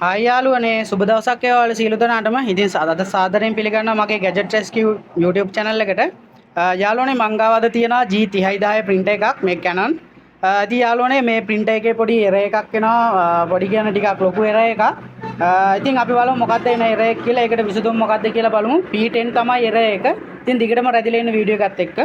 Hi යාළුවනේ සුබ දවසක් වේවා සියලු දෙනාටම. ඉතින් අද සාදරයෙන් පිළිගන්නවා මගේ Gadget Rescue YouTube channel එකට. යාළුවනේ මං ගාව අද තියෙනවා G3010 printer එකක් මේ Canon. ඉතින් යාළුවනේ මේ printer එකේ පොඩි error එකක් එනවා. පොඩි කියන ටිකක් ලොකු error එකක්. ඉතින් අපි බලමු මොකක්ද එන error එක කියලා. ඒකට විසඳුම මොකක්ද කියලා බලමු. P10 තමයි error එක. ඉතින් දිගටම රැඳිලා ඉන්න වීඩියෝ එකත් එක්ක.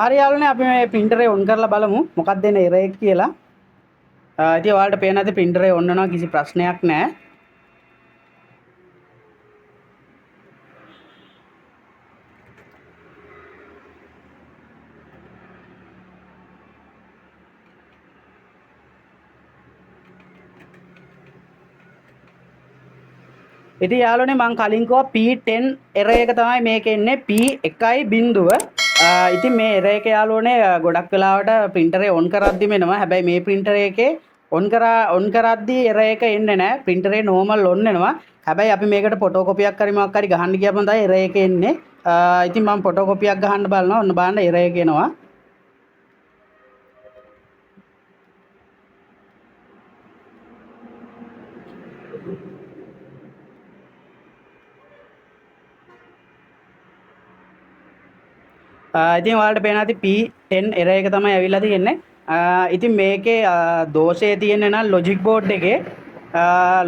හරි යාළුවනේ අපි මේ printer එක on කරලා බලමු මොකක්ද එන error එක කියලා. ඉතින් ඔයාලට පේන ඇති printer එක on වෙනවා කිසි ප්‍රශ්නයක් නැහැ. ඉතින් යාළුවනේ මං කලින් කිව්වා P10 error එක තමයි මේකේ එන්නේ P1.0. ඉතින් මේ error එක යාළුවනේ ගොඩක් වෙලාවට printer එක on කරද්දිම එනවා. හැබැයි මේ printer එකේ on කරද්දී error එක එන්නේ නැහැ. printer එක normal on වෙනවා. හැබැයි අපි මේකට photocopy එකක් හරි මොකක් හරි ගහන්න ගියපම තමයි error එක එන්නේ. ඉතින් මම photocopy එකක් ගහන්න බලනවා. ඔන්න බලන්න error එක එනවා. ඉතින් ඔයාලට පේන ඇති P10 error එක තමයි ඇවිල්ලා තියෙන්නේ. ඉතින් මේකේ දෝෂය තියෙන්නේ නම් logic board එකේ.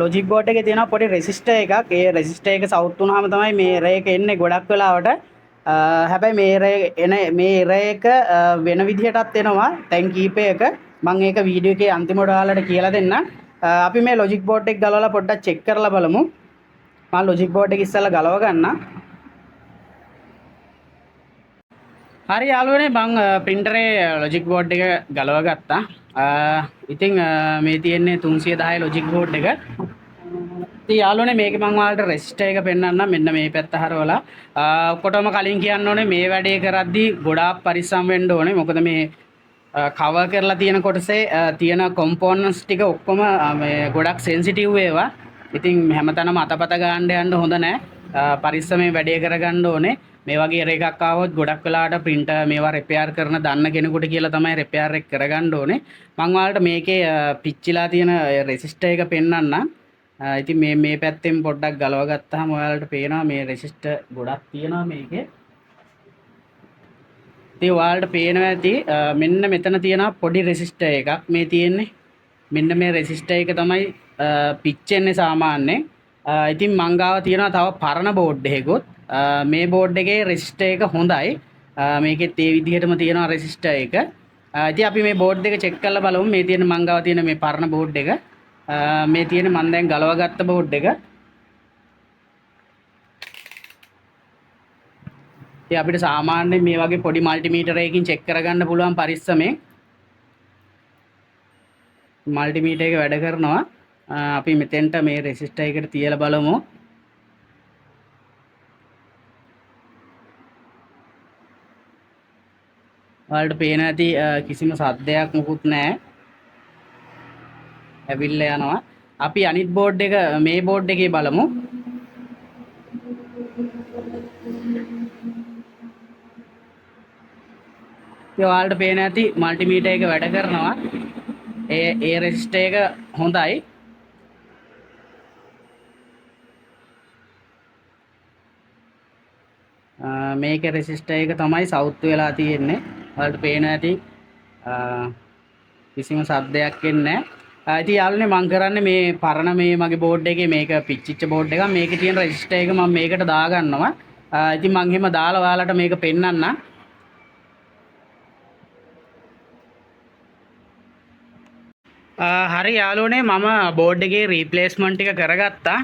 logic board එකේ තියෙන පොඩි resistor එකක්. ඒ resistor එක සවුත් වුණාම තමයි මේ error එක එන්නේ ගොඩක් වෙලාවට. හැබැයි මේ error එක වෙන විදිහටත් එනවා. දැන් කීපයක මම ඒක වීඩියෝ එකේ අන්තිමට ඔයාලට කියලා දෙන්නම්. අපි මේ logic board එක ගලවලා පොඩ්ඩක් check කරලා බලමු. මම logic board එක ඉස්සෙල්ලා ගලව ගන්නම්. හරි යාළුවනේ මං printer එකේ logic board එක ගලව ගත්තා. ඉතින් මේ තියෙන්නේ 310 logic board එක. ඉතින් යාළුවනේ මේකේ මං ඔයාලට resistor එක පෙන්නන්නම්. මෙන්න මේ පැත්ත හරවලා. ඔක්කොටම කලින් කියන්න ඕනේ මේ වැඩේ කරද්දී ගොඩාක් පරිස්සම් වෙන්න ඕනේ. මොකද මේ cover කරලා තියෙන කොටසේ තියෙන components ටික ඔක්කොම මේ ගොඩක් sensitive ඒවා. ඉතින් හැමතැනම අතපත ගන්න යන්න හොඳ නැහැ. පරිස්සමෙන් වැඩේ කරගන්න ඕනේ. මේ වගේ error එකක් ආවොත් ගොඩක් වෙලාවට printer මේවා repair කරන දන්න කෙනෙකුට කියලා තමයි repair එක කරගන්න ඕනේ. මම ඔයාලට මේකේ පිච්චිලා තියෙන resistor එක පෙන්නන්නම්. ඉතින් මේ පැත්තෙන් පොඩ්ඩක් ගලව ගත්තාම ඔයාලට පේනවා මේ resistor ගොඩක් තියෙනවා මේකේ. ඉතින් ඔයාලට පේනවා ඇති මෙන්න මෙතන තියෙනවා පොඩි resistor එකක් මේ තියෙන්නේ. මෙන්න මේ resistor එක තමයි පිච්චෙන්නේ සාමාන්‍යයෙන්. ඉතින් මං ගාව තියෙනවා තව පරණ board එකකුත්. මේ board එකේ resistor එක හොඳයි. මේකෙත් ඒ විදිහටම තියෙනවා resistor එක. ඉතින් අපි මේ board එක check කරලා බලමු. මේ තියෙන මං ගාව තියෙන මේ පරණ board එක. මේ තියෙන මං දැන් ගලවගත්ත board එක. ඉතින් අපිට සාමාන්‍යයෙන් මේ වගේ පොඩි multimeter එකකින් check කරගන්න පුළුවන් පරිස්සමෙන්. multimeter එක වැඩ කරනවා. අපි මෙතෙන්ට මේ resistor එකට තියලා බලමු. ඔයාලට පේන ඇති කිසිම සද්දයක් මුකුත් නැහැ. ඇවිල්ලා යනවා. අපි අනිත් බෝඩ් එක මේ බෝඩ් එකේ බලමු. ඉතින් ඔයාලට පේන ඇති මල්ටිමීටර් එක වැඩ කරනවා. ඒ රෙසිස්ටර් එක හොඳයි. මේක රෙසිස්ටර් එක තමයි සවුත් වෙලා තියෙන්නේ. ඔයාලට පේන ඇති කිසිම සද්දයක් එන්නේ නැහැ. ඉතින් යාළුවනේ මම කරන්නේ මේ පරණ මේ මගේ බෝඩ් එකේ මේක පිච්චිච්ච බෝඩ් එකක්. මේකේ තියෙන රෙසිස්ටර් එක මම මේකට දාගන්නවා. ඉතින් මම එහෙම දාලා ඔයාලට මේක පෙන්නන්නම්. හරි යාළුවනේ මම බෝඩ් එකේ රීප්ලේස්මන්ට් එක කරගත්තා.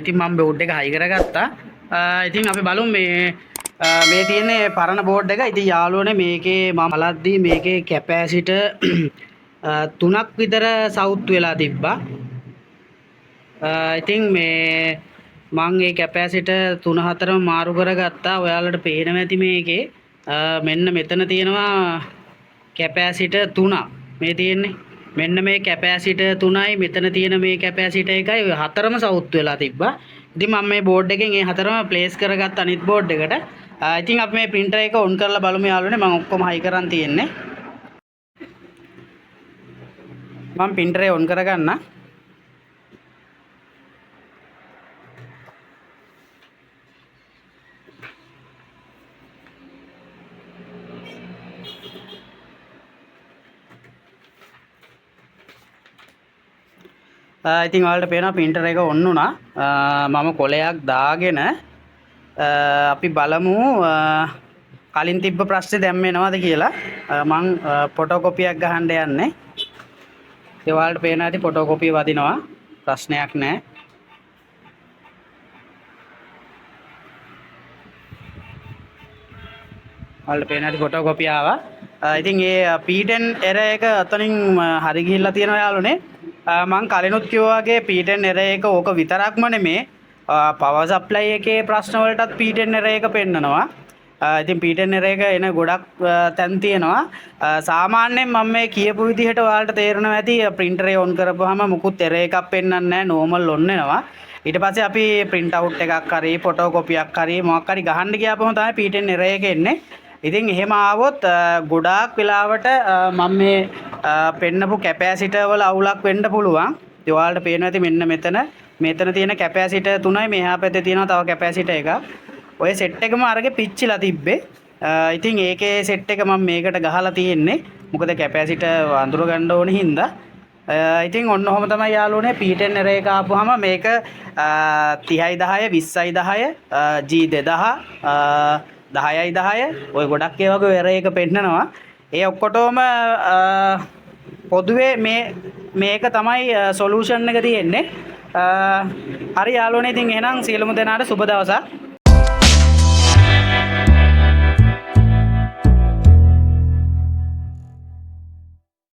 ඉතින් මම බෝඩ් එක හයි කරගත්තා. ඉතින් අපි බලමු මේ තියෙන්නේ පරණ බෝඩ් එක. ඉතින් යාළුවනේ මේකේ මම බලද්දී මේකේ කැපැසිටර් 3ක් විතර සවුත් වෙලා තිබ්බා. ඉතින් මේ මම මේ කැපැසිටර් 3-4ම මාරු කරගත්තා. ඔයාලට පේනවා ඇති මේකේ මෙන්න මෙතන තියෙනවා කැපැසිටර් 3ක් මේ තියෙන්නේ. මෙන්න මේ කැපැසිටර් 3යි මෙතන තියෙන මේ කැපැසිටර් එකයි ඔය හතරම සවුත් වෙලා තිබ්බා. ඉතින් මම මේ බෝඩ් එකෙන් මේ හතරම ප්ලේස් කරගත්ත අනිත් බෝඩ් එකට. ඉතින් අපි මේ printer එක ඔන් කරලා බලමු යාළුවනේ. මම ඔක්කොම හයි කරන් තියෙන්නේ. මම printer එක ඔන් කරගන්න. ඉතින් ඔයාලට පේනවා printer එක ඔන් වුණා. මම කොලයක් දාගෙන අපි බලමු කලින් තිබ්බ ප්‍රශ්නේ දැන් වෙනවද කියලා. මං ෆොටෝකොපියක් ගහන්න යන්නේ. ඒ ඔයාලට පේනවා ඇති ෆොටෝකොපිය වදිනවා. ප්‍රශ්නයක් නැහැ. ඔයාලට පේනවා ඇති ෆොටෝකොපිය ආවා. ඉතින් ඒ P10 error එක අතනින් හරි ගිහිල්ලා තියෙනවා යාළුවනේ. මං කලිනුත් කිව්වා වගේ P10 error එක ඕක විතරක්ම නෙමේ power supply එකේ ප්‍රශ්න වලටත් P10 error එක පෙන්නනවා. ඉතින් P10 error එක එන ගොඩක් තැන් තියෙනවා. සාමාන්‍යයෙන් මම මේ කියපු විදිහට ඔයාලට තේරෙනවා ඇති printer එක on කරපුවාම මුකුත් error එකක් පෙන්නන්නේ නැහැ normal on වෙනවා. ඊට පස්සේ අපි print out එකක් හරි photocopy එකක් හරි මොකක් හරි ගහන්න ගියාපම තමයි P10 error එක එන්නේ. ඉතින් එහෙම ආවොත් ගොඩාක් වෙලාවට මම මේ පෙන්නපු කැපැසිටර් වල අවුලක් වෙන්න පුළුවන්. ඒ ඔයාලට පේනවා ඇති මෙන්න මෙතන තියෙන කැපැසිටර් තුනයි මෙහා පැත්තේ තියෙනවා තව කැපැසිටර් එකක්. ඔය සෙට් එකම අරගෙන පිච්චිලා තිබ්බේ. ඉතින් ඒකේ සෙට් එක මම මේකට ගහලා තියෙන්නේ. මොකද කැපැසිටර් අඳුර ගන්න ඕනේ හින්දා. ඉතින් ඔන්න ඔහොම තමයි යාළුවනේ P10 error එක ආපුවාම මේක 30යි 10 20යි 10 G2000 10යි 10 ඔය ගොඩක් ඒ වගේ error එක පෙන්නනවා. ඒ ඔක්කොටම පොදුවේ මේක තමයි සොලියුෂන් එක තියෙන්නේ. හරි යාළුවනේ ඉතින් එහෙනම් සියලුම දෙනාට සුබ දවසක්.